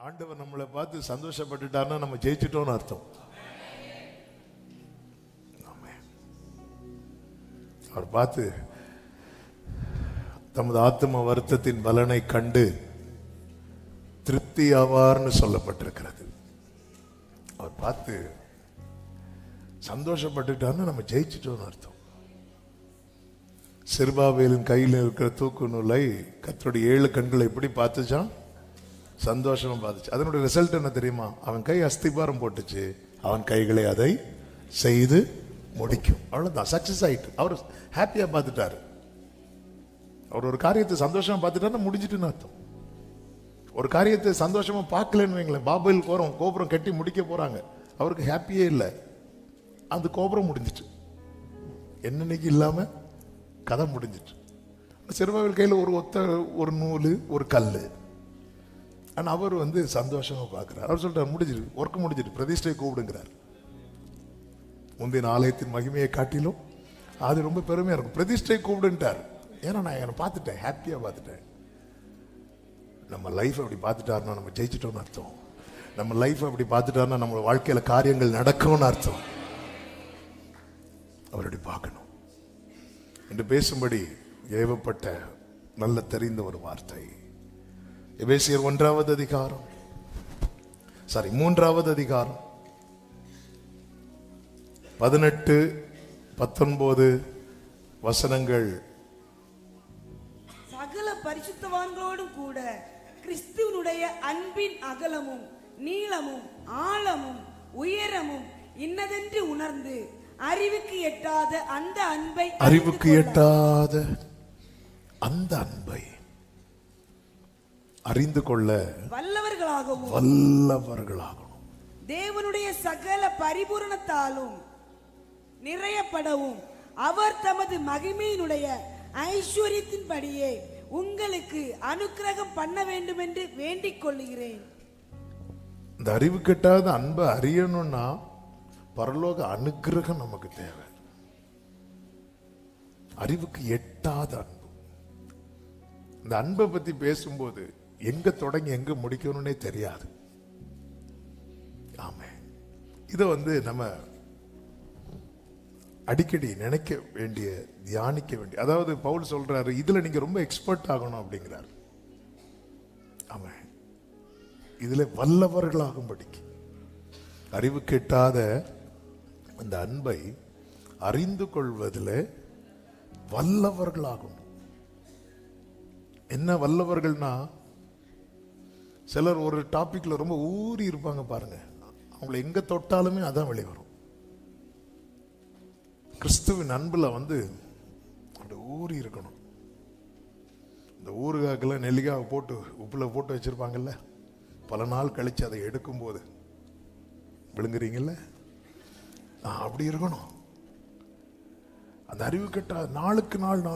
ஆண்டவர் நம்மளை பார்த்து சந்தோஷப்பட்டுட்டார்னா நம்ம ஜெயிச்சிட்டோம்னு அர்த்தம். அவர் பார்த்து தமது ஆத்ம வருத்தத்தின் பலனை கண்டு திருப்தி ஆவார்னு சொல்லப்பட்டிருக்கிறது. அவர் பார்த்து சந்தோஷப்பட்டுட்டார்னா நம்ம ஜெயிச்சிட்டோம்னு அர்த்தம். செருபாபேலின் கையில் இருக்கிற தூக்கு நூலை கர்த்தருடைய 7 கண்களை எப்படி பார்த்துச்சான்? சந்தோஷமா பார்த்துச்சு. அதனுடைய ரிசல்ட் என்ன தெரியுமா? அவன் கை அஸ்திபாரம் போட்டுச்சு, அவன் கைகளை அதை செய்து முடிக்கும். அவ்வளவுதான், சக்சஸ் ஆயிட்டு. அவர் ஹாப்பியா பார்த்துட்டாரு. அவர் ஒரு காரியத்தை சந்தோஷமா பார்த்துட்டாருன்னா முடிஞ்சிட்டுன்னு அர்த்தம். ஒரு காரியத்தை சந்தோஷமா பார்க்கலன்னு வைங்களேன், பாபேல் கோபுரம் கட்டி முடிக்க போறாங்க, அவருக்கு ஹாப்பியே இல்லை, அந்த கோபுரம் முடிஞ்சிட்டு என்னன்னைக்கு இல்லாம கதை முடிஞ்சிட்டு. செருபாபேல் கையில் ஒரு நூல், ஒரு கல். ஆனா அவர் சந்தோஷமா பார்க்கிறார். அவர் சொல்றார், முடிஞ்சிட்டு, ஒர்க் முடிஞ்சிட்டு, பிரதிஷ்டை கூப்பிடுங்கிறார். முந்தின ஆலயத்தின் மகிமையை காட்டிலும் அது ரொம்ப பெருமையா இருக்கும். பிரதிஷ்டை கூப்பிடுன்ட்டார். ஏன்னா நான் பார்த்துட்டேன், ஹாப்பியா பார்த்துட்டேன். நம்ம லைஃப் அப்படி பார்த்துட்டாருன்னா நம்ம ஜெயிச்சிட்டோம்னு அர்த்தம். நம்ம லைஃப் அப்படி பார்த்துட்டாருன்னா நம்ம வாழ்க்கையில காரியங்கள் நடக்கும்னு அர்த்தம். அவருடைய பார்க்கணும் என்று பேசும்படி ஏவப்பட்ட நல்ல தெரிந்த ஒரு வார்த்தை. எபேசியர் 3வது அதிகாரம் 18, 19 வசனங்கள். சகல பரிசுத்தவான்களோடும் கூட கிறிஸ்துவனுடைய அன்பின் அகலமும் நீளமும் ஆழமும் உயரமும் இன்னதென்று உணர்ந்து அறிவுக்கு எட்டாத அந்த அன்பை அறிந்து கொள்ள வல்லவர்களாகவும் தேவனுடைய சகல பரிபூரணத்தாலும் நிறையப்படவும் அவர் தமது மகிமையினுடைய ஐஸ்வர்யத்தின்படியே உங்களுக்கு அனுக்கிரகம் பண்ண வேண்டும் என்று வேண்டிக் கொள்கிறேன். இந்த அறிவு கெட்டாத அன்பை அறியணும்னா பரலோக அனுக்கிரகம் நமக்கு தேவை. அறிவுக்கு எட்டாத அன்பு. இந்த அன்பை பத்தி பேசும்போது எங்க தொடங்கி எங்க முடிக்கணும்னே தெரியாது. ஆமே, இதை நம்ம அடிக்கடி நினைக்க வேண்டிய, தியானிக்க வேண்டிய. அதாவது பவுல் சொல்றாரு, இதுல நீங்க ரொம்ப எக்ஸ்பர்ட் ஆகணும் அப்படிங்கிறார். ஆமா, இதுல வல்லவர்களாகும்படிக்கு அறிவு கெட்டாத அந்த அன்பை அறிந்து கொள்வதில் வல்லவர்களாகணும். என்ன வல்லவர்கள்னா, சிலர் ஒரு டாபிக்ல ரொம்ப ஊறி இருப்பாங்க பாருங்க, அவங்களை எங்க தொட்டாலுமே அதான் வெளிவரும். கிறிஸ்துவின் அன்புல அப்படி ஊறி இருக்கணும். இந்த ஊறுகாய்க்கெல்லாம் நெல்லிக்காய் போட்டு உப்புல போட்டு வச்சிருப்பாங்கல்ல, பல நாள் கழிச்சு அதை எடுக்கும் போது விழுங்குறீங்கல்ல, அப்படி இருக்கணும். அந்த அறிவு கெட்ட நாளுக்கு நாள்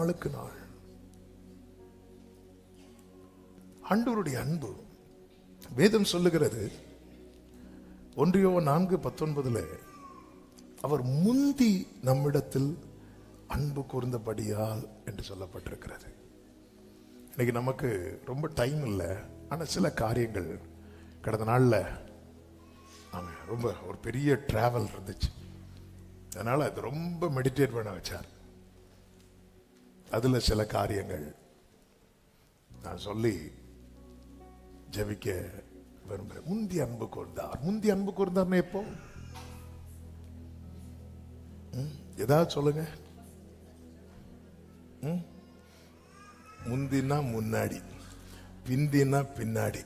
ஆண்டவருடைய அன்பு வேதம் சொல்லுகிறது. 1 யோவான் 4:19 அவர் முந்தி நம்மிடத்தில் அன்பு கூர்ந்தபடியால் என்று சொல்லப்பட்டிருக்கிறது. இன்னைக்கு நமக்கு ரொம்ப டைம் இல்லை, ஆனா சில காரியங்கள் கடந்த நாள்ல ரொம்ப ஒரு பெரிய டிராவல் இருந்துச்சு, அதனால அது ரொம்ப மெடிடேட் பண்ண வச்சார். அதுல சில காரியங்கள் நான் சொல்லி ஜெபிக்க விரும்புகிறேன். முந்தி அன்பு கூர்ந்தார்னா எப்போ? ஏதாவது சொல்லுங்க. முந்தினா முன்னாடி, பிந்தினா பின்னாடி.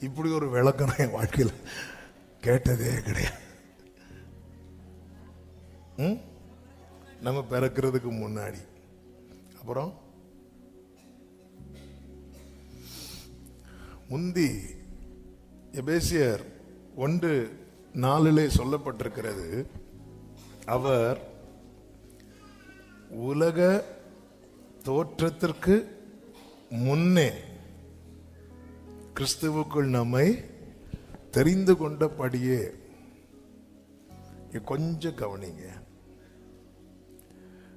இப்படி ஒரு விளக்கம் என் வாழ்க்கையில் கேட்டதே கிடையாது. நம்ம பிறக்கிறதுக்கு முன்னாடி, அப்புறம் முந்தி. எபேசியர் 1:4 சொல்லப்பட்டிருக்கிறது, அவர் உலக தோற்றத்திற்கு முன்னே கிறிஸ்துவுக்குள் நம்மை தெரிந்து கொண்டபடியே. கொஞ்சம் கவனிங்க.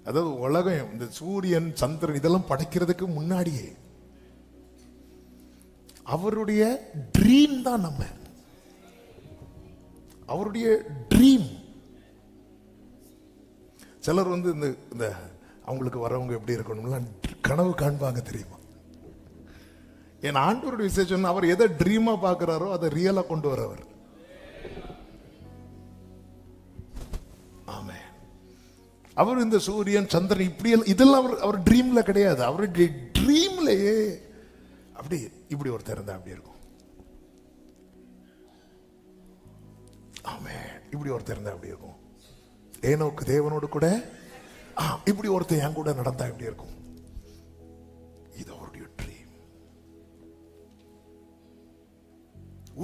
அதாவது உலகம், இந்த சூரியன் சந்திரன் இதெல்லாம் படைக்கிறதுக்கு முன்னாடியே அவருடைய ட்ரீம் தான் நம்ம, அவருடைய ட்ரீம். சிலர் வந்து இந்த அவங்களுக்கு வரவங்க எப்படி இருக்கணும்லாம் கனவு காண்பாங்க தெரியுமா? என் ஆண்டவருடைய விசேஷம், அவர் எதை ட்ரீமா பார்க்கிறாரோ அதை ரியலா கொண்டு வரவர். ஆமே. அவர் இந்த சூரியன் சந்திரன் இப்படி இதெல்லாம் அவர் ட்ரீம்ல கிடையாது. அவருடைய ட்ரீம்லயே அப்படி இப்படி ஒருத்தர் இருந்தா அப்படி இருக்கும். ஆமே. இப்படி ஒருத்தர் இருந்தா அப்படி இருக்கும். ஏனோக்கு தேவனோடு கூட இப்படி ஒருத்தர் என் கூட நடந்தா எப்படி இருக்கும்? இது அவருடைய ட்ரீம்.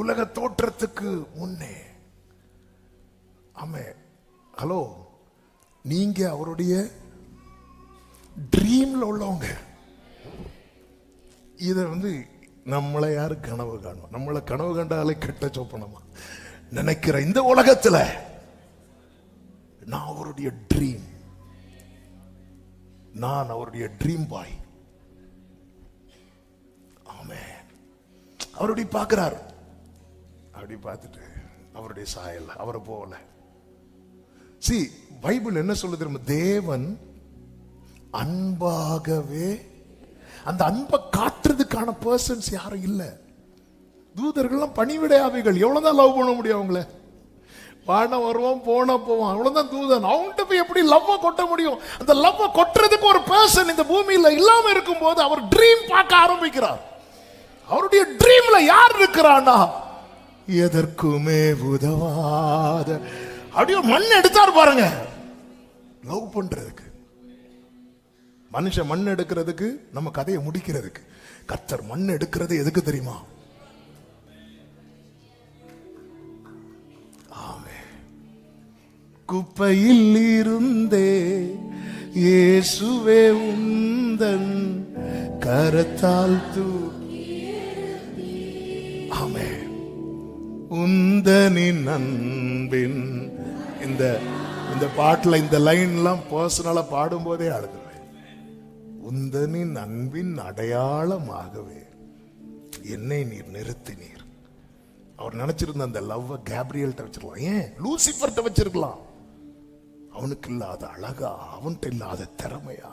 உலக தோற்றத்துக்கு முன்னே. ஆமே. ஹலோ, நீங்க அவருடைய ட்ரீம்ல உள்ளவங்க. இத வந்து நம்மளை யாரு கனவு காணும்? நம்மளை கனவு கண்டாலே கெட்ட சொப்பனமா நினைக்கிற இந்த உலகத்துல நான் அவருடைய ட்ரீம், நான் அவருடைய ட்ரீம் பாய். ஆமே. அவருடைய பார்க்கிறார், அப்படி பார்த்துட்டு அவருடைய சாயல் அவரை போல. See, பைபிள் என்ன சொல்லுது தெரியுமா? தேவன் அன்பாகவே, அந்த அன்பை காட்டுறதுக்கான பர்சன்ஸ் யாரும் இல்ல. தூதர்கள்லாம் பணிவிடையாவிகள். எவ்வளவுதான் லவ் பண்ண முடியும் அவங்கள? வான வருவான், போனா போவான், அவ்வளவுதான் தூதன். அவங்ககிட்ட போய் எப்படி லவ்வ கொட்ட முடியும்? அந்த லவ்வ கொட்டுறதுக்கு ஒரு பர்சன் இந்த பூமியில இல்லாம இருக்கும் போது அவர் ட்ரீம் பார்க்க ஆரம்பிக்கிறார். அவருடைய ட்ரீம்ல யார் இருக்கிறானா? எதற்குமே உதவாத அப்படியே மண் எடுத்தார் பாருங்க, லவ் பண்றதுக்கு. மனுஷன் மண் எடுக்கிறதுக்கு, நம்ம கதையை முடிக்கிறதுக்கு. கர்த்தர் மண் எடுக்கிறது எதுக்கு தெரியுமா? குப்பையில் இருந்தே இயேசுவே உந்தன் கரத்தால் தூக்கி. ஆமே. உந்தனின் அன்பின் இந்த பாட்டுல இந்த லைன்லாம் பர்சனலா பாடும்போதே அழுதுவேன். உந்தனின் அன்பின் அடையாளமாகவே என்னை நீர் நிறுத்தினீர். அவர் நினைச்சிருந்த அந்த லவ் கேப்ரியல்ட்ட வச்சிருக்கலாம், ஏன் லூசிஃபர்ட்ட வச்சிருக்கலாம். அவனுக்கு இல்லாத அழகா, அவன்கிட்ட இல்லாத திறமையா,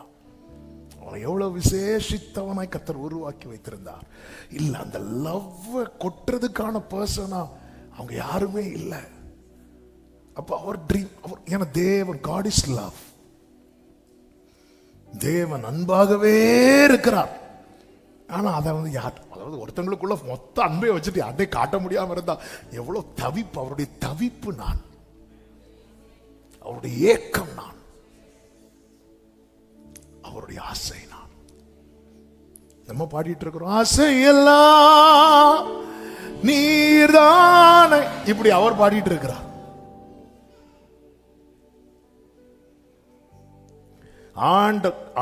அவனை எவ்வளவு விசேஷித்தவனாய் கர்த்தர் உருவாக்கி வைத்திருந்தார். இல்ல, அந்த லவ் கொட்டுறதுக்கான பர்சனா அவங்க யாருமே இல்லை. அப்ப அவர் ட்ரீம், அவர் ஏன்னா தேவன், காட் இஸ் லவ். தேவன் அன்பாகவே இருக்கிறார். ஆனா அதை வந்து யார், அதாவது ஒருத்தங்களுக்குள்ள மொத்த அன்பை வச்சுட்டு யார்ட்டே காட்ட முடியாம இருந்தா எவ்வளவு தவிப்பு. அவருடைய தவிப்பு நான், அவருடைய ஏக்கம் நான், அவருடைய ஆசை நான். நம்ம பாடிட்டு இருக்கிறோம், ஆசையெல்லாம் நீர்தானே, இப்படி அவர் பாடிட்டு இருக்கிறார்.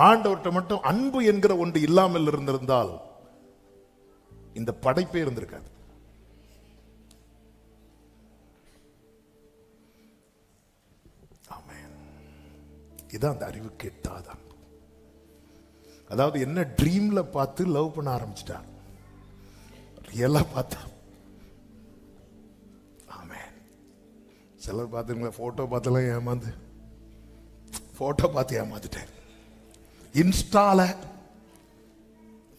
ஆண்டவர்கிட்ட மட்டும் அன்பு என்கிற ஒன்று இல்லாமல் இருந்திருந்தால் இந்த படைப்பே இருந்திருக்காது. ஆமென். இதான் அந்த அறிவு கெட்டாத அன்பு. அதாவது என்ன ட்ரீம்ல பார்த்து லவ் பண்ண ஆரம்பிச்சிட்டார், ரியலா பார்த்தா. ஆமென். சிலர் பார்த்துங்களா, போட்டோ பார்த்தெல்லாம் ஏமாந்து, போட்டோ பார்த்து ஏமாந்துட்டேன். இன்ஸ்டால,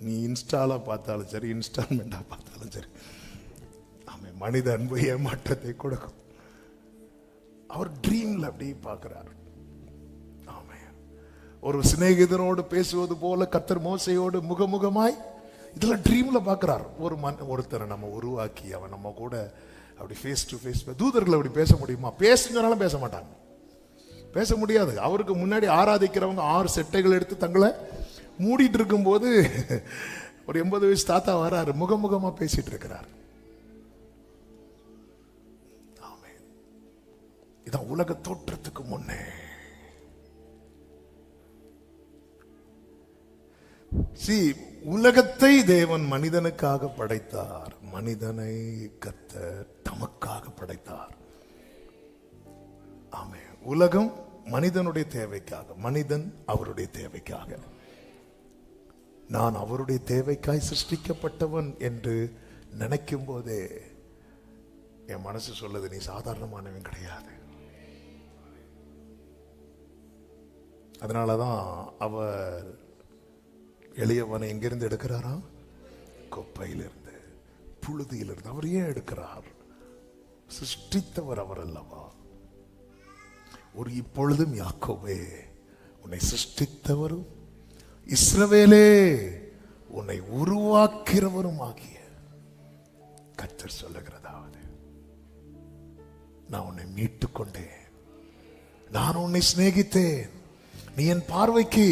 நீ இன்ஸ்டால பார்த்தாலும் சரி, இன்ஸ்டால்மெண்டா பார்த்தாலும் சரி, ஆமென், மனித அன்பு ஏமாற்றத்தை கொடுக்கும். அவர் ட்ரீம்ல அப்படி பார்க்கிறார். ஆமென். ஒரு சிநேகிதனோடு பேசுவது போல கர்த்தர் மோசேயோடு முகமுகமாய், இதெல்லாம் ட்ரீம்ல பார்க்கிறார். ஒருத்தரை நம்ம உருவாக்கி அவன் நம்ம கூட அப்படி ஃபேஸ் டு ஃபேஸ். தூதர்கள் அப்படி பேச முடியுமா? பேசுனாலும் பேச மாட்டாங்க, பேச முடியாது. அவருக்கு முன்னாடி ஆராதிக்கிறவங்க 6 செட்டைகள் எடுத்து தங்களை மூடிட்டு இருக்கும் போது ஒரு 80 வயசு தாத்தா வராரு, முகமுகமா பேசிட்டு இருக்கிறார். ஆமென். இதான் உலக தோற்றத்துக்கு முன்னே. உலகத்தை தேவன் மனிதனுக்காக படைத்தார், மனிதனை கர்த்தர் தமக்காக படைத்தார். ஆமென். உலகம் மனிதனுடைய தேவைக்காக, மனிதன் அவருடைய தேவைக்காக. நான் அவருடைய தேவைக்காய் சிருஷ்டிக்கப்பட்டவன் என்று நினைக்கும் போதே என் மனசு சொல்லுது, நீ சாதாரணமானவன் கிடையாது. அதனாலதான் அவர் எளியவனை எங்கிருந்து எடுக்கிறாரா? குப்பையிலிருந்து, புழுதியிலிருந்து. அவர் ஏன் எடுக்கிறார்? சிருஷ்டித்தவர் அவர் அல்லவா? ஒரு இப்பொழுதும் யாக்கோபே உன்னை சிருஷ்டித்தவரும் இஸ்ரவேலே உன்னை உருவாக்கிறவரும் ஆகிய கர்த்தர் சொல்லுகிறதாவது, நான் உன்னை மீட்டுக் கொண்டேன், நான் உன்னை சிநேகித்தேன், நீ என் பார்வைக்கு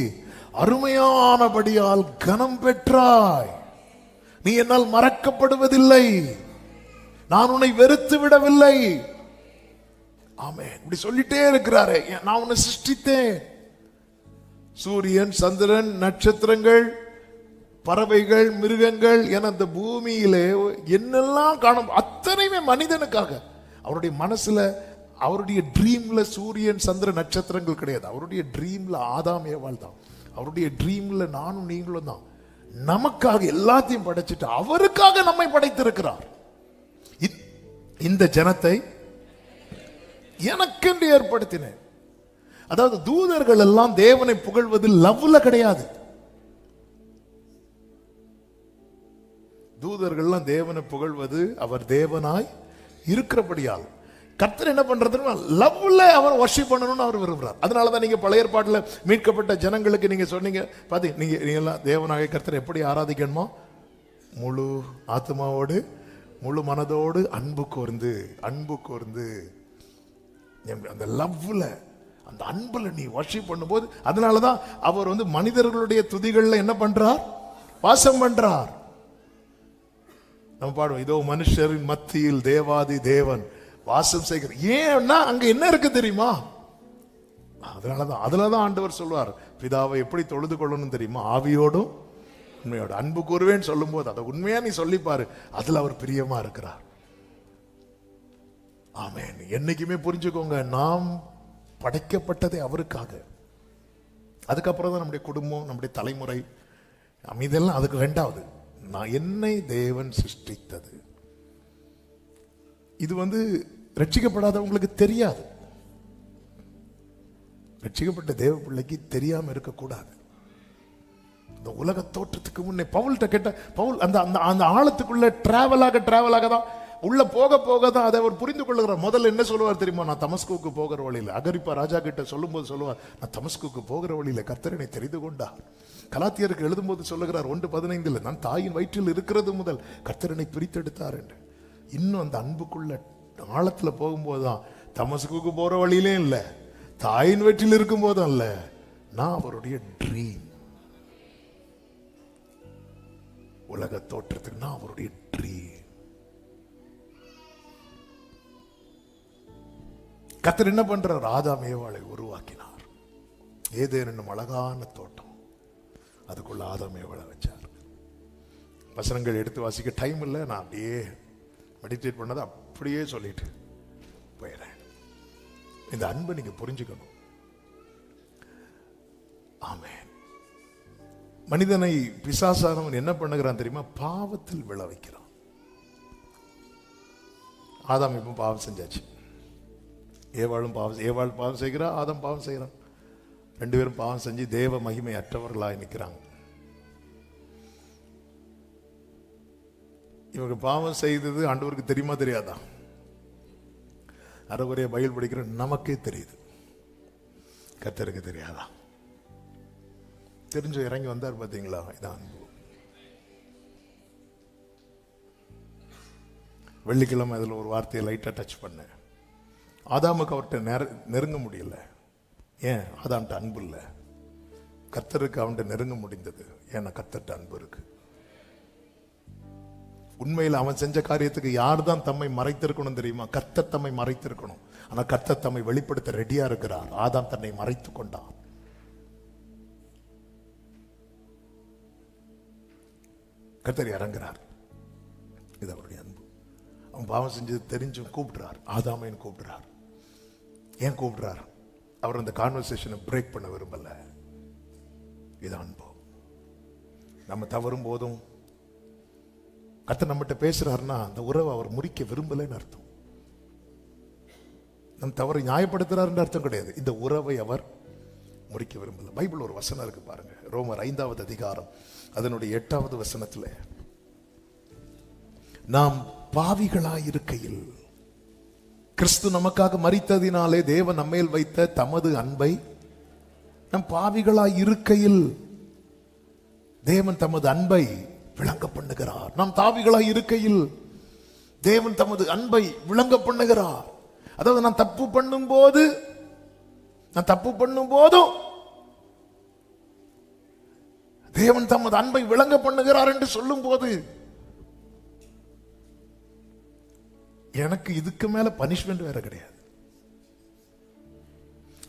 அருமையானபடியால் கனம் பெற்றாய், நீ என்னால் மறக்கப்படுவதில்லை, நான் உன்னை வெறுத்து விடவில்லை. ஆமென். இப்படி சொல்லிட்டே இருக்கிறாரே, நான் உன்னை சிருஷ்டித்தேன். சூரியன், சந்திரன், நட்சத்திரங்கள், பறவைகள், மிருகங்கள் என அந்த பூமியிலே என்னெல்லாம் காணும் அத்தனையுமே மனிதனுக்காக. அவருடைய மனசுல, அவருடைய ட்ரீம்ல சூரியன், சந்திரன், நட்சத்திரங்கள் கிடையாது. அவருடைய ட்ரீம்ல ஆதாம் ஏவாள் தான். அவருடைய ட்ரீம்ல நானும் நீங்களும் தான். நமக்காக எல்லாத்தையும் படைச்சிட்டு அவருக்காக நம்மை படைத்திருக்கிறார். இந்த ஜனத்தை எனக்கென்று ஏற்படுத்தினேன். அதாவது தூதர்கள் எல்லாம் தேவனை புகழ்வது லவ்ல கிடையாது. தூதர்கள்லாம் தேவனை புகழ்வது அவர் தேவனாய் இருக்கிறபடியால். கர்த்தர் என்ன பண்றதுன்னா லவ்ல அவர் வர்ஷிப் பண்ணணும்னு அவர் விரும்புறார். அதனாலதான் நீங்க பழைய ஏற்பாட்டுல மீட்கப்பட்ட ஜனங்களுக்கு நீங்க சொன்னீங்க, பாத்தீங்க, நீங்க எல்லாம் தேவனாக கர்த்தர் எப்படி ஆராதிக்கணுமோ, முழு ஆத்மாவோடு, முழு மனதோடு, அன்பு கூர்ந்து அந்த லவ்ல, அந்த அன்புல நீ வர்ஷிப் பண்ணும்போது, அதனாலதான் அவர் மனிதர்களுடைய துதிகள்ல என்ன பண்றார்? வாசம் பண்றார். நம்ம பாடுவோம், இதோ மனுஷரின் மத்தியில் தேவாதி தேவன் வாசம் செய்கிறார். ஏன்னா அங்க என்ன இருக்கு தெரியுமா? அதுலதான் ஆண்டவர் சொல்வார், பிதாவை எப்படி தொழுது கொள்ளணும் தெரியுமா? ஆவியோடும் உண்மையோட அன்பு கூறுவேன்னு சொல்லும் போது அதை உண்மையா நீ சொல்லிப்பாரு, அதுல அவர் பிரியமா இருக்கிறார். ஆமென். என்னைக்குமே புரிஞ்சுக்கோங்க, நாம் படைக்கப்பட்டதே அவருக்காக. அதுக்கப்புறம் தான் நம்முடைய குடும்பம், நம்முடைய தலைமுறை, இதெல்லாம் அதுக்கு ரெண்டாவது. நான் என்னை தேவன் சிருஷ்டித்தது. இது ரட்சிக்கப்படாதவங்களுக்கு தெரியாது. ரட்சிக்கப்பட்ட தேவ பிள்ளைக்கு தெரியாம இருக்கக்கூடாது. இந்த உலக தோற்றத்துக்கு முன்னே பவுல்கிட்ட கேட்ட, பவுல் அந்த ஆழத்துக்குள்ள டிராவலாக தான் உள்ள போக தான் அதை அவர் புரிந்து கொள்ளுகிறார். முதல்ல என்ன சொல்லுவார் தெரியுமா? நான் தமஸ்குக்கு போகிற வழியில், அகரிப்பா ராஜா கிட்ட சொல்லும் போது சொல்லுவார், நான் தமஸ்குக்கு போகிற வழியில் கர்த்தர் என்னை தெரிந்து கொண்டார். கலாத்தியருக்கு எழுதும் போது சொல்லுகிறார் 1:15, நான் தாயின் வயிற்றில் இருக்கிறது முதல் கர்த்தர் என்னை பிரித்தெடுத்தார் என்று. இன்னும் அந்த அன்புக்குள்ள ஆழத்துல போகும்போதுதான், தமஸ்குக்கு போற வழியிலே இல்ல, தாயின் வயிற்றில் இருக்கும் போதும் இல்ல, நான் அவருடைய ட்ரீம், உலக தோற்றத்துக்கு நான் அவருடைய ட்ரீம். கர்த்தர் என்ன பண்றார்? ஆதாம் ஏவாளை உருவாக்கினார். ஏதேன் என்னும் அழகான தோட்டம், அதுக்குள்ள ஆதாம் ஏவாளை வச்சார். வசனங்கள் எடுத்து வாசிக்க டைம் இல்லை, நான் அப்படியே மெடிடேட் பண்ணதை அப்படியே சொல்லிட்டு போயிடுறேன். இந்த அன்பை நீங்க புரிஞ்சுக்கணும். ஆமென். மனிதனை பிசாசானவன் என்ன பண்ணுகிறான் தெரியுமா? பாவத்தில் விழ வைக்கிறான். ஆதாம் இப்போ பாவம் செஞ்சாச்சு, ஏவாள் பாவம் செய்கிறா, ஆதாம் பாவம் செய்கிறான். ரெண்டு பேரும் பாவம் செஞ்சு தேவ மகிமை அற்றவர்களாய் நிற்கிறாங்க. இவங்க பாவம் செய்தது ஆண்டவருக்கு தெரியுமா தெரியாதா? அரைகுறைய பைபிள் படிக்கிற நமக்கே தெரியுது, கர்த்தருக்கு தெரியாதா? தெரிஞ்சு இறங்கி வந்தார் பார்த்தீங்களா? இதான் அன்பு. வெள்ளிக்கிழமை அதில் ஒரு வார்த்தையை லைட்டாக டச் பண்ணேன். ஆதாமுக்கு அவர்கிட்ட நெருங்க முடியல. ஏன்? ஆதாம்கிட்ட அன்பு இல்லை. கர்த்தருக்கு அவன்கிட்ட நெருங்க முடிந்தது. ஏன்னா கர்த்தர்கிட்ட அன்பு இருக்கு. உண்மையில் அவன் செஞ்ச காரியத்துக்கு யார் தான் தம்மை மறைத்திருக்கணும் தெரியுமா? கர்த்தர் தம்மை மறைத்திருக்கணும். ஆனா கர்த்தர் தம்மை வெளிப்படுத்த ரெடியா இருக்கிறார். ஆதாம் தன்னை மறைத்துக் கொண்டான். கர்த்தர் இறங்குறார். இது அவருடைய அன்பு. அவன் பாவம் செஞ்சது தெரிஞ்சும் கூப்பிடுறார். ஆதாமையும் கூப்பிடுறார். ஏன் கூப்பிடுறார்? அவர் அந்த கான்வர்சேஷனை பிரேக் பண்ண விரும்பல. இது அன்பு. நம்ம தவறும் போதும் கர்த்தர் நம்மகிட்ட பேசுறாருன்னா அந்த உறவை அவர் முறிக்க விரும்பலைன்னு அர்த்தம். நம் தவறை நியாயப்படுத்துறாருன்னு அர்த்தம் கிடையாது. இந்த உறவை அவர் முறிக்க விரும்பல. பைபிள் ஒரு வசனம் இருக்கு பாருங்க, ரோமர் 5வது அதிகாரம் அதனுடைய 8வது வசனத்துல, நாம் பாவிகளாய் இருக்கையில் கிறிஸ்து நமக்காக மரித்ததினாலே தேவன் நம்மேல் வைத்த தமது அன்பை, நம் பாவிகளாய் இருக்கையில் தேவன் தமது அன்பை விளங்க பண்ணுகிறார். நாம் பாவிகளாய் இருக்கையில் தேவன் தமது அன்பை விளங்க பண்ணுகிறார். அதாவது நான் தப்பு பண்ணும் போதும் தேவன் தமது அன்பை விளங்க பண்ணுகிறார் என்று சொல்லும் போது எனக்கு இதுக்கு மேல பனிஷ்மெண்ட் வேற கிடையாது.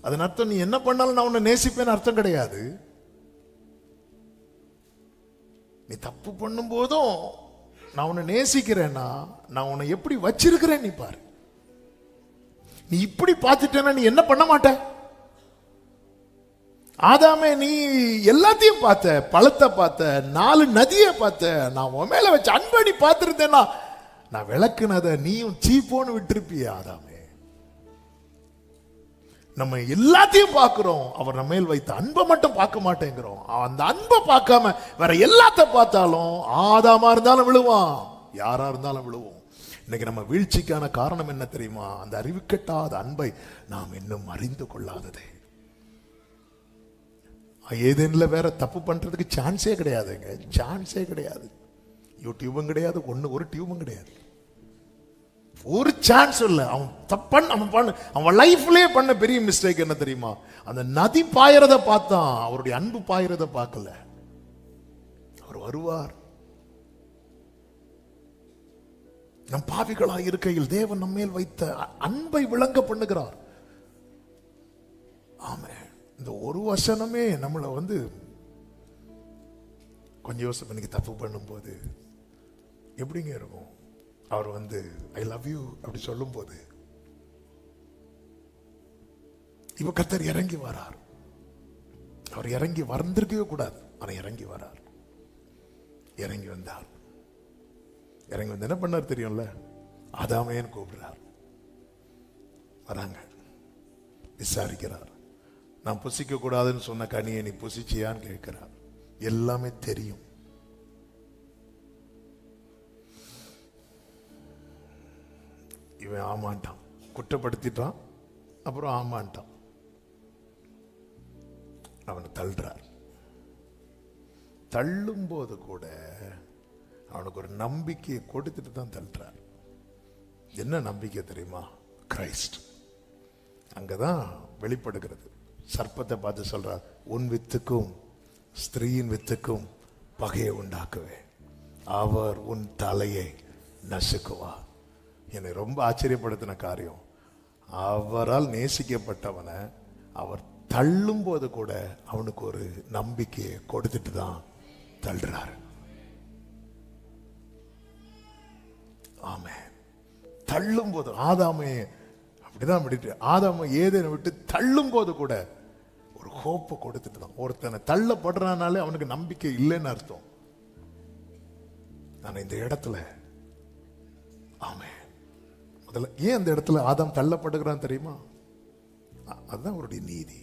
அதன் அர்த்தம் நீ என்ன பண்ணாலும் நான் உன்னை நேசிப்பேன்னு அர்த்தம் கிடையாது. நீ தப்பு பண்ணும் போதும் நான் உன்னை நேசிக்கிறேன்னா நான் உன்னை எப்படி வச்சிருக்கிறேன் நீ பாரு. நீ இப்படி பார்த்துட்டேன்னா நீ என்ன பண்ண மாட்ட? ஆதாமே, நீ எல்லாத்தையும் பார்த்த, பழத்தை பார்த்த, 4 நதியை பார்த்த, நான் உன் மேல வச்ச அன்பை நீ பார்த்திருந்தேன்னா நான் விளக்குனதை நீயும் சீப்போன்னு விட்டுருப்பிய. ஆதாமே, நம்ம எல்லாத்தையும் பார்க்கிறோம், அவர் நம்ம மேல் வைத்த அன்பை மட்டும் பார்க்க மாட்டேங்கிறோம். அந்த அன்பை பார்க்காம வேற எல்லாத்த பார்த்தாலும் ஆதாமா இருந்தாலும் விழுவான், யாரா இருந்தாலும் விழுவோம். இன்னைக்கு நம்ம வீழ்ச்சிக்கான காரணம் என்ன தெரியுமா? அந்த அறிவுக்கட்டாத அன்பை நாம் இன்னும் அறிந்து கொள்ளாததே. ஏதேன்ல வேற தப்பு பண்றதுக்கு சான்ஸே கிடையாதுங்க, சான்ஸே கிடையாது. யூடியூபும் கிடையாது, ஒரு டியூபும் கிடையாது, ஒரு சான்ஸ் இல்லை. அவன் லைஃப்லயே பண்ண பெரிய மிஸ்டேக் என்ன தெரியுமா? அந்த நதி பாயறத பார்த்தான், அவருடைய அன்பு பாயறத பார்க்கல. அவர் வருவார். நம் பாவிகளாய் இருக்கையில் தேவன் நம்மேல் வைத்த அன்பை விளங்க பண்ணுகிறார். ஆமே, இந்த ஒரு வசனமே நம்மளை கொஞ்சம் யோசனை பண்ணி தப்பு பண்ணும் போது எப்படிங்க இருக்கும்? அவர் ஐ லவ் யூ அப்படி சொல்லும் போது இப்ப கர்த்தர் இறங்கி வரார். அவர் இறங்கி வந்திருக்கவே கூடாது, ஆனா இறங்கி வரார். இறங்கி வந்தார். இறங்கி வந்து என்ன பண்ணார் தெரியும்ல? ஆதாமேன்னு கூப்பிடுறார். வராங்க, விசாரிக்கிறார். நான் புசிக்க கூடாதுன்னு சொன்ன கனியை நீ புசிச்சியான்னு கேட்கிறார். எல்லாமே தெரியும். இவன் ஆமான்ட்டான், குற்றப்படுத்திட்டான், அப்புறம் ஆமான்ட்டான். அவனை தள்ளுறார். தள்ளும் போது கூட அவனுக்கு ஒரு நம்பிக்கையை கொடுத்துட்டு தான் தள்ளுறார். என்ன நம்பிக்கை தெரியுமா? கிரைஸ்ட். அங்கதான் வெளிப்படுகிறது. சர்ப்பத்தை பார்த்து சொல்றார், உன் வித்துக்கும் ஸ்திரீயின் வித்துக்கும் பகையை உண்டாக்குவேன், அவர் உன் தலையை நசுக்குவார். என்னை ரொம்ப ஆச்சரியப்படுத்தின காரியம், அவரால் நேசிக்கப்பட்டவனை அவர் தள்ளும் போது கூட அவனுக்கு ஒரு நம்பிக்கையை கொடுத்துட்டு தான் தள்ளுறாரு. ஆமே, தள்ளும் போது ஆதாமே அப்படிதான் விட்டு, ஆதாம ஏதேனை விட்டு தள்ளும் போது கூட ஒரு ஹோப்பை கொடுத்துட்டு தான். ஒருத்தனை தள்ளப்படுறானாலே அவனுக்கு நம்பிக்கை இல்லைன்னு அர்த்தம். நான் இந்த இடத்துல ஆமே, முதல்ல ஏன் அந்த இடத்துல ஆதாம் தள்ளப்படுகிறான் தெரியுமா? அதுதான் அவருடைய நீதி.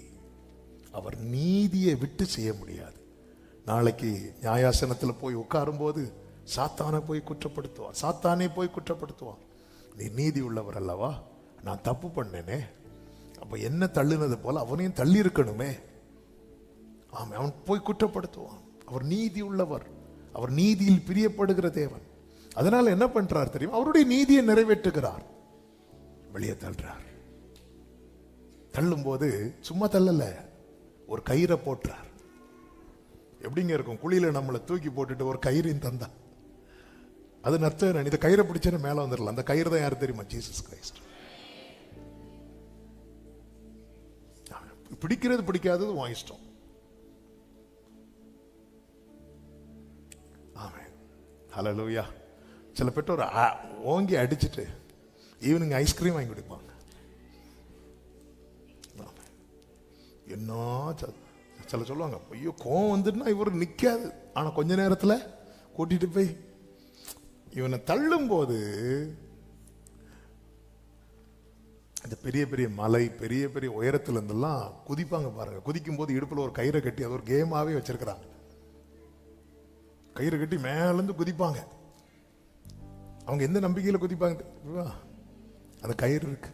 அவர் நீதியை விட்டு செய்ய முடியாது. நாளைக்கு நியாயாசனத்தில் போய் உட்காரும் போது சாத்தானை போய் குற்றப்படுத்துவான், சாத்தானே போய் குற்றப்படுத்துவான். நீ நீதி உள்ளவர் அல்லவா, நான் தப்பு பண்ணேனே, அப்ப என்ன தள்ளுனது போல அவனையும் தள்ளி இருக்கணுமே. ஆமா, அவன் போய் குற்றப்படுத்துவான். அவர் நீதி உள்ளவர், அவர் நீதியில் பிரியப்படுகிற தேவன். அதனால என்ன பண்றார் தெரியுமா? அவருடைய நீதியை நிறைவேற்றுகிறார், வெளியே தள்ளுறார். தள்ளும் போது சும்மா தள்ளல, ஒரு கயிறை போட்டுறார். எப்படிங்க இருக்கும்? குழியில நம்மளை தூக்கி போட்டுட்டு ஒரு கயிறையும் தந்தா அது நர்த்தம். இந்த கயிறை பிடிச்சேன்னு மேல வந்துடலாம். அந்த கயிறு தான் யாரு தெரியுமா? Jesus Christ. பிடிக்கிறது பிடிக்காதது உன் இஷ்டம். ஆமென், ஹல்லேலூயா. சில பெற்றோர் ஓங்கி அடிச்சுட்டு ஈவினிங் ஐஸ்கிரீம் வாங்கி கொடுப்பாங்க. என்ன சில சொல்லுவாங்க, ஐயோ கோவம் வந்துட்டுனா இவர் நிக்காது. ஆனா கொஞ்ச நேரத்துல கூட்டிட்டு போய் இவனை தள்ளும் போது இந்த பெரிய பெரிய மலை, பெரிய பெரிய உயரத்துல இருந்தெல்லாம் குதிப்பாங்க பாருங்க. குதிக்கும் போது இடுப்புல ஒரு கயிறை கட்டி அது ஒரு கேமாவே வச்சிருக்கிறாங்க. கயிறு கட்டி மேல இருந்து குதிப்பாங்க. அவங்க எந்த நம்பிக்கையில குதிப்பாங்க? அந்த கயிறு இருக்கு.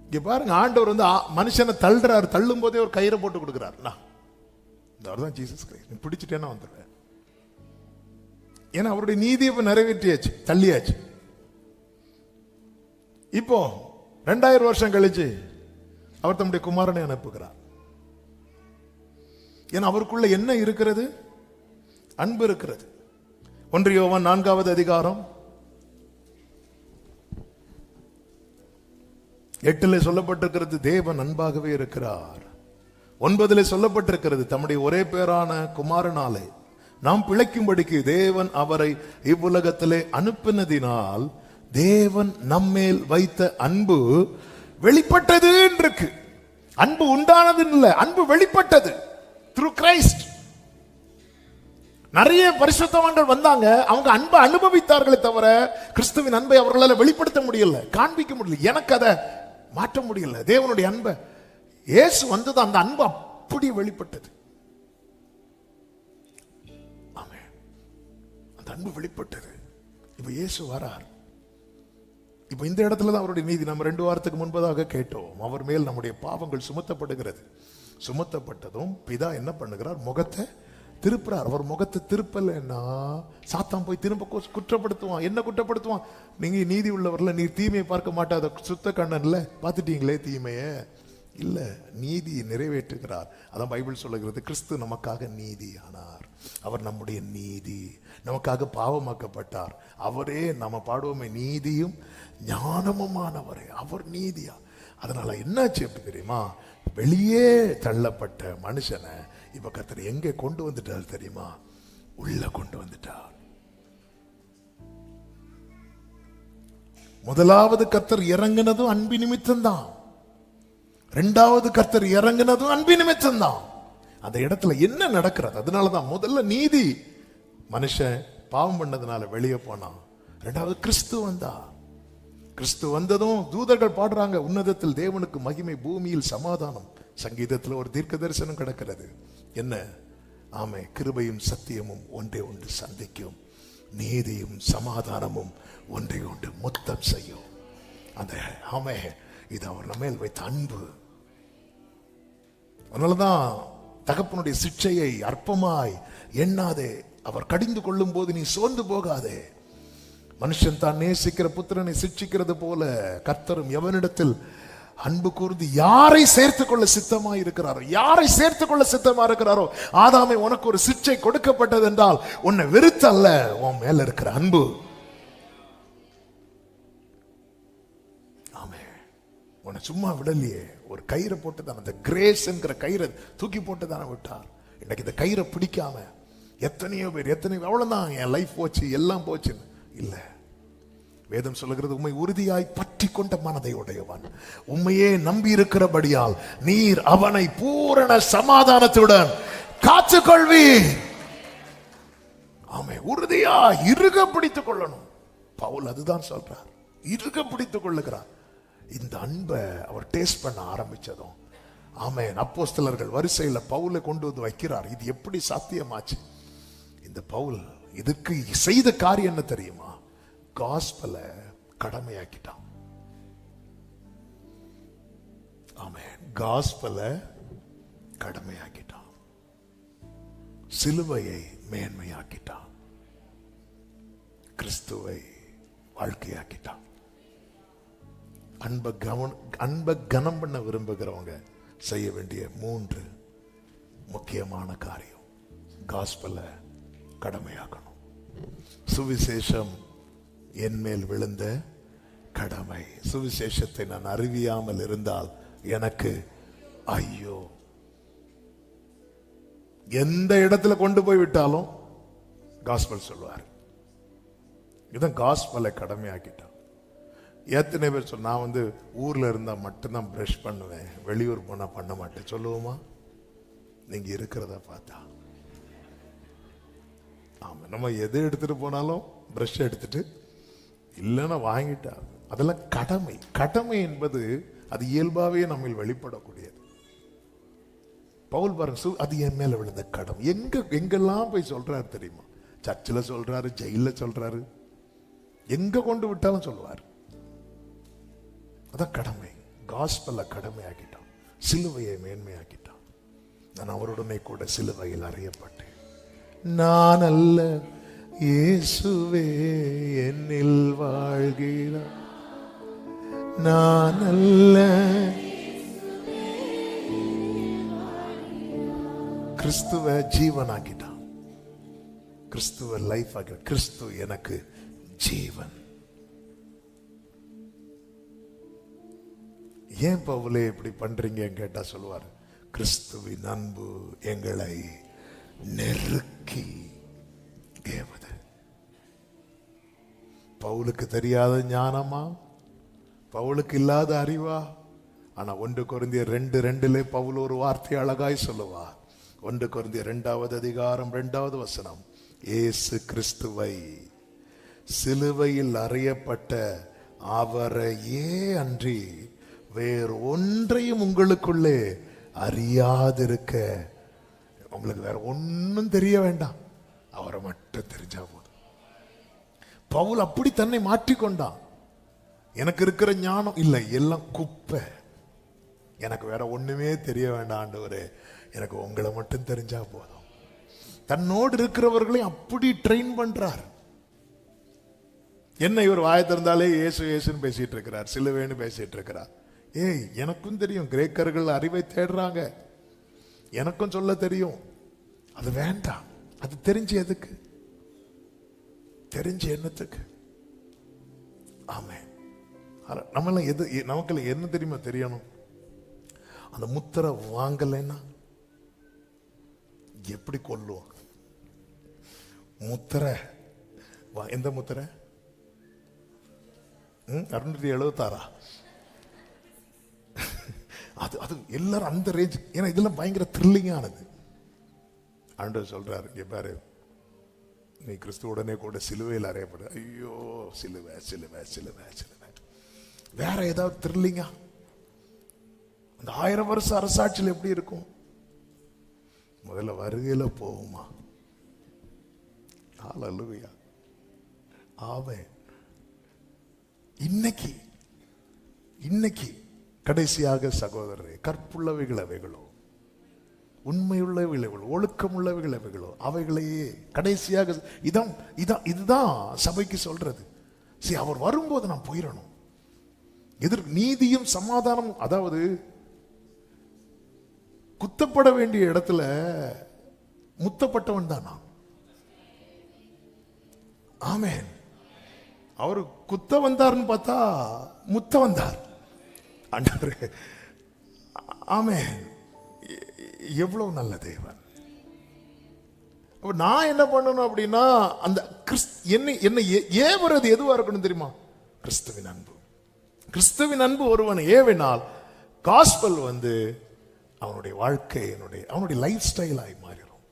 இங்க பாருங்க, ஆண்டவர் வந்து மனுஷனை தள்ளுறாரு. தள்ளும் போதே ஒரு கயிறை போட்டு கொடுக்கிறார். தான் ஜீசஸ் கிரைஸ்ட். நீ பிடிச்சிட்டேன்னா வந்துடுவேன். ஏன்னா அவருடைய நீதியை இப்ப நிறைவேற்றியாச்சு, தள்ளியாச்சு. இப்போ 2000 வருஷம் கழிச்சு அவர் தம்முடைய குமாரனை அனுப்புகிறார். ஏன்னா அவருக்குள்ள என்ன இருக்கிறது? அன்பு இருக்கிறது. 1 யோவான் 4வது அதிகாரம் 8 சொல்லப்பட்டிருக்கிறது, தேவன் அன்பாகவே இருக்கிறார். 9 சொல்லப்பட்டிருக்கிறது, தம்முடைய ஒரே பேரான குமாரனாலே நாம் பிழைக்கும்படிக்கு தேவன் அவரை இவ்வுலகத்திலே அனுப்பினதினால் தேவன் நம்மேல் வைத்த அன்பு வெளிப்பட்டது இருக்கு. அன்பு உண்டானது இல்ல, அன்பு வெளிப்பட்டது through Christ. நிறைய பரிசுத்தவான்கள் வந்தாங்க, அவங்க அன்பை அனுபவித்தார்களே தவிர கிறிஸ்துவின் அன்பை அவர்களால் வெளிப்படுத்த முடியல, காண்பிக்க முடியல. எனக்கு அதை மாற்ற முடியல. தேவனுடைய அன்பை இயேசு வந்தது, அந்த அன்பு அப்படி வெளிப்பட்டது. ஆமென். அந்த அன்பு வெளிப்பட்டது. இப்ப இயேசு வரார். இப்ப இந்த இடத்துல தான் அவருடைய நீதி நம்ம 2 வாரத்துக்கு முன்பதாக கேட்டோம். அவர் மேல் நம்முடைய பாவங்கள் சுமத்தப்படுகிறது. சுமத்தப்பட்டதும் பிதா என்ன பண்ணுகிறார்? முகத்தை திருப்புறார். அவர் முகத்தை திருப்பலன்னா சாத்தான் போய் திரும்ப குற்றப்படுத்துவான். என்ன குற்றப்படுத்துவான்? நீங்க நீதி உள்ளவர்ல, நீ தீமையை பார்க்க மாட்டாத சுத்த கண்ணன்ல பார்த்துட்டீங்களே தீமைய இல்ல, நீதி நிறைவேற்றுகிறார். அதான் பைபிள் சொல்லுகிறது, கிறிஸ்து நமக்காக நீதி ஆனார். அவர் நம்முடைய நீதி, நமக்காக பாவமாக்கப்பட்டார். அவரே நம்ம பாடுவோமே, நீதியும் ஞானமுமானவரே, அவர் நீதியா. அதனால என்னாச்சு எப்படி தெரியுமா? வெளியே தள்ளப்பட்ட மனுஷனை இப்ப கர்த்தர் எங்க கொண்டு வந்துட்டார் தெரியுமா? உள்ள கொண்டு வந்துட்டார். முதலாவது கர்த்தர் இறங்கினதும் அன்பு நிமித்தம் தான். 2வது கர்த்தர் இறங்கினதும் அன்பு நிமித்தம் தான். அந்த இடத்துல என்ன நடக்கிறது? அதனாலதான் முதல்ல நீதி, மனுஷன் பாவம் பண்ணதுனால வெளியே போனான். 2வது கிறிஸ்து வந்தா. கிறிஸ்து வந்ததும் தூதர்கள் பாடுறாங்க, உன்னதத்தில் தேவனுக்கு மகிமை, பூமியில் சமாதானம். சங்கீதத்தில் ஒரு தீர்க்க தரிசனம் கிடக்கிறது. என்ன? ஆமே, கிருபையும் சத்தியமும் ஒன்றே ஒன்று சந்திக்கும், நீதியும் சமாதானமும் ஒன்றை ஒன்று முத்தம் செய்யும். அந்த ஆமே, இது அவர் நம்ம மேல் வைத்த அன்பு. அதனாலதான் தகப்பனுடைய சிக்ஷையை அற்பமாய் எண்ணாதே. அவர் கடிந்து கொள்ளும் போது நீ சோர்ந்து போகாதே. மனுஷன் தான் நேசிக்கிற புத்திரனை சிக்ஷிக்கிறது போல கர்த்தரும் எவனிடத்தில் அன்பு கூர்ந்து யாரை சேர்த்துக் கொள்ள சித்தமா இருக்கிறாரோ, யாரை சேர்த்துக் கொள்ள சித்தமா இருக்கிறாரோ, ஆதாமே உனக்கு ஒரு சிக்ஷை கொடுக்கப்பட்டது என்றால் உன்னை வெறுத்தல்ல, உன் மேல இருக்கிற அன்பு. ஆமே, உன்னை சும்மா விடலையே, ஒரு கயிறை போட்டு தான், அந்த கிரேஸ் என்கிற கயிறை தூக்கி போட்டு தானே விட்டார். இன்னைக்கு இந்த கயிறை பிடிக்காம எத்தனையோ பேர், அவ்வளவுதான் என் லைஃப் போச்சு, எல்லாம் போச்சுன்னு இல்ல. வேதம் சொல்லுகிறது, உம்மை உறுதியாய் பற்றி கொண்ட மனதை உடையவன், உம்மையே நம்பி இருக்கிறபடியால் நீர் அவனை பூரண சமாதானத்துடன் காத்துக்கொள்வீர். ஆமே, உறுதியா இறுக பிடித்துக் கொள்ளணும். பவுல் அதுதான் சொல்றார், இறுக பிடித்துக் கொள்ளுகிறார். இந்த அன்பை அவர் டேஸ்ட் பண்ண ஆரம்பிச்சதும், ஆமென், அப்போஸ்தலர்கள் வரிசையில பவுலை கொண்டு வந்து வைக்கிறார். இது எப்படி சாத்தியமாச்சு? இந்த பவுல் இதுக்கு செய்த காரியம் என்ன தெரியுமா? காஸ்பலை கடமையாக்கிட்டான். ஆமென், காஸ்பலை கடமையாக்கிட்டான். சிலுவையை மேன்மையாக்கிட்டான். கிறிஸ்துவை வாழ்க்கையாக்கிட்டான். அன்பை கனம் பண்ண விரும்புகிறவங்க செய்ய வேண்டிய 3 முக்கியமான காரியம். காஸ்பலை கடமையாக்கணும். சுவிசேஷம் என் மேல் விழுந்த கடமை. சுவிசேஷத்தை நான் அறிவியாமல் இருந்தால் எனக்கு ஐயோ. எந்த இடத்துல கொண்டு போய் விட்டாலும் காஸ்பல் சொல்லுவார். இதான் காஸ்பலை கடமையாக்கிட்டான். எத்தனை பேர் சொல், நான் வந்து ஊர்ல இருந்தா மட்டும்தான் பிரஷ் பண்ணுவேன், வெளியூர் போனா பண்ண மாட்டேன் சொல்லுவோமா? நீங்க இருக்கிறத பார்த்தா. ஆமா, நம்ம எது எடுத்துட்டு போனாலும் பிரஷ் எடுத்துட்டு இல்லைன்னா வாங்கிட்டா, அதெல்லாம் கடமை. கடமை என்பது அது இயல்பாவே நம்ம வெளிப்படக்கூடியது. பவுல் பாருங்க, அது என் மேல விழுந்த கடமை. எங்கெல்லாம் போய் சொல்றாரு தெரியுமா? சர்ச்சில் சொல்றாரு, ஜெயில சொல்றாரு, எங்க கொண்டு விட்டாலும் சொல்லுவார். அதான் கடமை. காஸ்பல்ல கடமை ஆக்கிட்டான், சிலுவையை மேன்மையாக்கிட்டான். நான் அவருடனே கூட சிலுவையில் அறையப்பட்டேன். நான் அல்ல, இயேசுவே என்னில் வாழ்கிறார். நான் அல்ல, கிறிஸ்துவ ஜீவனாக்கிட்டான், கிறிஸ்துவ லைஃப் ஆக்கிட்டான். கிறிஸ்து எனக்கு ஜீவன். ஏன் பவுலே இப்படி பண்றீங்க கேட்டா சொல்லுவார், கிறிஸ்துவின் அன்பு எங்களை நெருக்கி ஏவுது. பவுலுக்கு தெரியாத ஞானமா? பவுலுக்கு இல்லாத அறிவா? ஆனா 1 கொரிந்தியர் 2:2 பவுல் ஒரு வார்த்தை அழகாய் சொல்லுவா. 1 கொரிந்தியர் 2வது அதிகாரம் 2வது வசனம், இயேசு கிறிஸ்துவை சிலுவையில் அறையப்பட்ட அவரையே அன்றி வேறு ஒன்றையும் உங்களுக்குள்ளே அறியாதிருக்க. உங்களுக்கு வேற ஒன்னும் தெரிய வேண்டாம், அவரை மட்டும் தெரிஞ்சா போதும். பவுல் அப்படி தன்னை மாற்றிக்கொண்டான். எனக்கு இருக்கிற ஞானம் இல்லை, எல்லாம் குப்பை, எனக்கு வேற ஒண்ணுமே தெரிய வேண்டாம் ஆண்டவரே, எனக்கு உங்களை மட்டும் தெரிஞ்சா போதும். தன்னோடு இருக்கிறவர்களை அப்படி ட்ரெயின் பண்றார். என்ன இவர் வாயை திறந்தாலே இயேசு இயேசுன்னு பேசிட்டு இருக்கிறார், சிலுவைன்னு பேசிட்டு இருக்கிறார். ஏய், எனக்கும் தெரியும், கிரேக்கர்கள் அறிவை தேடுறாங்க, எனக்கும் சொல்ல தெரியும். அது வேண்டாம். அது தெரிஞ்சு எதுக்கு? தெரிஞ்சு என்னத்துக்கு? ஆமே. நம்மளாம் எது, நமக்கு என்ன தெரியுமா தெரியணும்? அந்த முத்திரை வாங்கலைன்னா எப்படி கொல்லுவோம்? முத்திரை, எந்த முத்திரை? 676. அது எல்லாரும் அந்த ரேஞ்ச். ஏன்னா இதெல்லாம் பயங்கர த்ரில்லிங்கானது. ஆண்டவர் சொல்றாரு, இங்க பாரு, நீ கிறிஸ்துவுடனே கூட சிலுவையில் அறையப்படு. ஐயோ, சிலுவை சிலுவை சிலுவை சிலுவை. வேற ஏதாவது த்ரில்லிங்கா? அந்த 1000 வருஷ அரசாட்சியில் எப்படி இருக்கும்? முதல்ல வருகையில போகுமா? ஹல்லேலூயா. ஆமென். இன்னைக்கு கடைசியாக சகோதரரே, கற்புள்ளவைகள் அவைகளோ, உண்மையுள்ளவைகள் அவைகளோ, ஒழுக்கமுள்ளவைகள் அவைகளோ, அவைகளையே கடைசியாக. இதுதான் சபைக்கு சொல்றது. சரி, அவர் வரும்போது நான் போயிடணும். நீதியும் சமாதானம், அதாவது குத்தப்பட வேண்டிய இடத்துல முத்தப்பட்டவன் தான் நான். ஆமென். அவரு குத்த வந்தார்னு பார்த்தா முத்த வந்தார் ஆண்டவரே. ஆமென். எவ்வளவு நல்ல தேவன். நான் என்ன பண்ணணும் அப்படின்னா, அந்த என்ன ஏவுறது எதுவா இருக்கணும் தெரியுமா? கிறிஸ்துவின் அன்பு. கிறிஸ்துவின் அன்பு ஒருவன் ஏவினால் காஸ்பல் அவனுடைய வாழ்க்கை, அவனுடைய லைஃப் ஸ்டைலாய் மாறிடும்.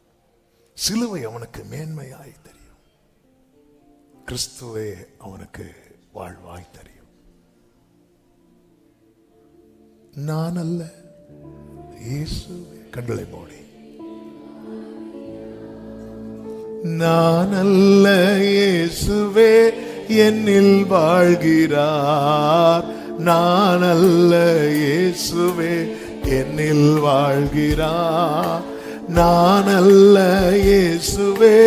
சிலுவை அவனுக்கு மேன்மையாய் தெரியும், கிறிஸ்துவே அவனுக்கு வாழ்வாய் தெரியும். நான் அல்ல, இயேசுவே. கண்களை மூடி, நான் அல்ல, இயேசுவே என்னில் வாழ்கிறார். நான் அல்ல, இயேசுவே என்னில் வாழ்கிறார். நான் அல்ல, இயேசுவே.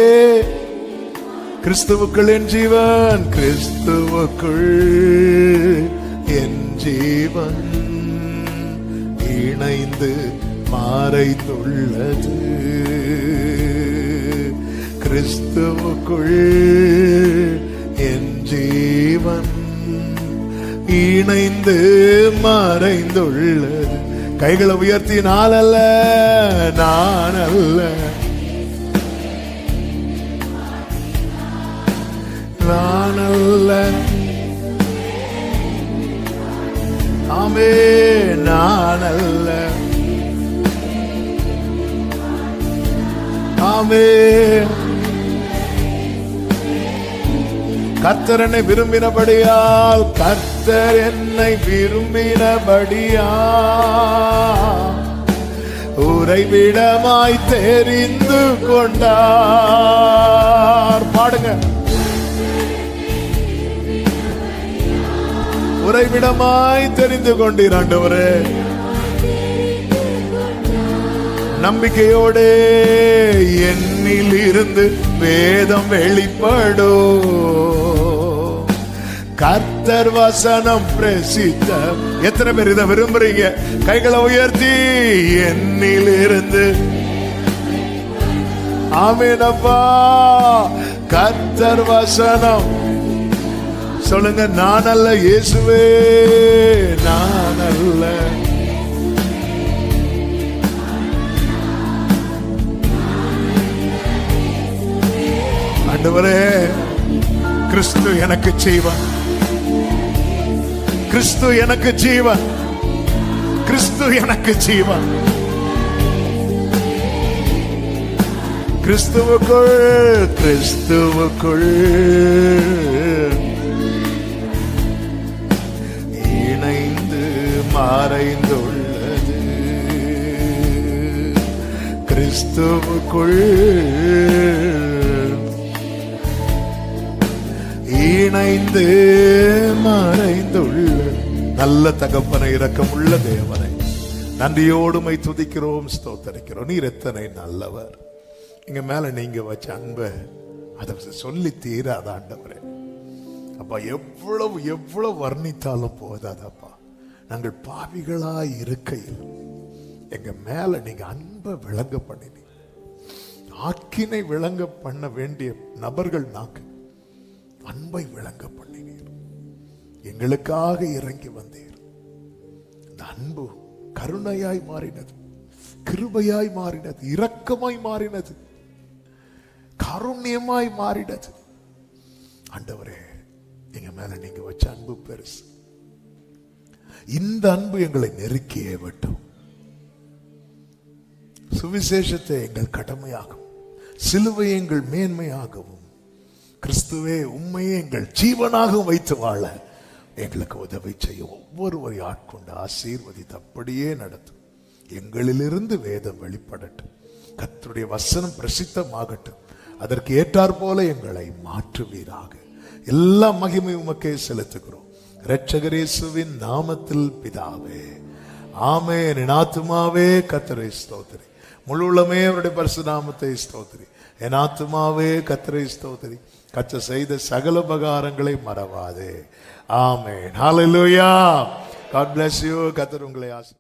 கிறிஸ்துவுக்குள் என் ஜீவன், கிறிஸ்துவுக்குள் என் ஜீவன் இணைந்து மறைந்துள்ளது. கிறிஸ்துவுக்குள் என் ஜீவன் இணைந்து மறைந்துள்ளது. கைகளை உயர்த்தி, நான் அல்ல, நான் அல்ல, நான் அல்ல. ஆமே, நான் அல்ல. ஆமென். கர்த்தர் என்னை விரும்பினபடியால், கர்த்தர் என்னை விரும்பினபடியால் உறைவிடமாய் தெரிந்து கொண்டார். பாடுங்க. உறைவிடமாய் தெரிந்து கொண்டீர் ஆண்டவரே. நம்பிக்கையோடு என்னில் இருந்து வேதம் வெளிப்படும். கர்த்தர் வசனம் பிரசித்த. எத்தனை பேர் இதை விரும்புறீங்க? கைகளை உயர்த்தி. என்னில் இருந்து. ஆமென் அப்பா. கர்த்தர் வசனம் சொல்லுங்க. நான் அல்ல இயேசுவே, நான் அல்ல. ஆண்டவரே, கிறிஸ்து எனக்கு ஜீவன், கிறிஸ்து எனக்கு ஜீவன், கிறிஸ்து எனக்கு ஜீவன். கிறிஸ்துவுக்குள், கிறிஸ்துவுக்குள் இணைந்து மறைந்துள்ளது. கிறிஸ்துவுக்குள் இணைந்து மறைந்துள்ள நல்ல தகப்பனை, இரக்கமுள்ள தேவனை நன்றியோடுமை துதிக்கிறோம், ஸ்தோத்தரிக்கிறோம். நீர் எத்தனை நல்லவர். இங்க மேல நீங்க வச்ச அன்பை அதை சொல்லி தீராத ஆண்டவரே. அப்பா, எவ்வளவு எவ்வளவு வர்ணித்தாலும் போதாதப்பா. நாங்கள் பாவிகளாய் இருக்கையில் எங்க மேல நீங்க அன்பை விளங்க பண்ணினீங்க. ஆக்கினை விளங்க பண்ண வேண்டிய நபர்கள் நாங்கள் அன்பை விளங்க பண்ணினீர். எங்களுக்காக இறங்கி வந்தீர். இந்த அன்பு கருணையாய் மாறினது, கிருபையாய் மாறினது, இரக்கமாய் மாறினது, காருண்யமாய் மாறினது. ஆண்டவரே, எங்க மேல நீங்க வச்ச அன்பு பெருசு. இந்த அன்பு எங்களை நெருக்கியே விட்டோம். சுவிசேஷத்தை எங்கள் கடமையாகும், சிலுவை எங்கள் மேன்மையாகவும், கிறிஸ்துவே உண்மையை எங்கள் ஜீவனாக வைத்து வாழ எங்களுக்கு உதவி செய்ய ஒவ்வொருவரை ஆட்கொண்டு ஆசீர்வதித்து அப்படியே நடத்தும். எங்களிலிருந்து வேதம் வெளிப்படட்டும். கர்த்தருடைய வசனம் பிரசித்தமாகட்டும். அதற்கு ஏற்றாற் போல எங்களை மாற்றுவீராக. எல்லா மகிமை உமக்கே செலுத்துகிறோம். இரட்சகர் இயேசுவின் நாமத்தில் பிதாவே, ஆமென். என் ஆத்துமாவே கர்த்தரை ஸ்தோத்திரி, முழு உள்ளமே அவருடைய பரிசுத்த நாமத்தை ஸ்தோத்திரி. என் ஆத்துமாவே கர்த்தரை ஸ்தோத்திரி, கர்த்தர் செய்த சகல உபகாரங்களை மறவாதே. ஆமென். ஹல்லேலூயா. God bless you. கர்த்தர் உங்களை ஆசீர்வதிப்பார்.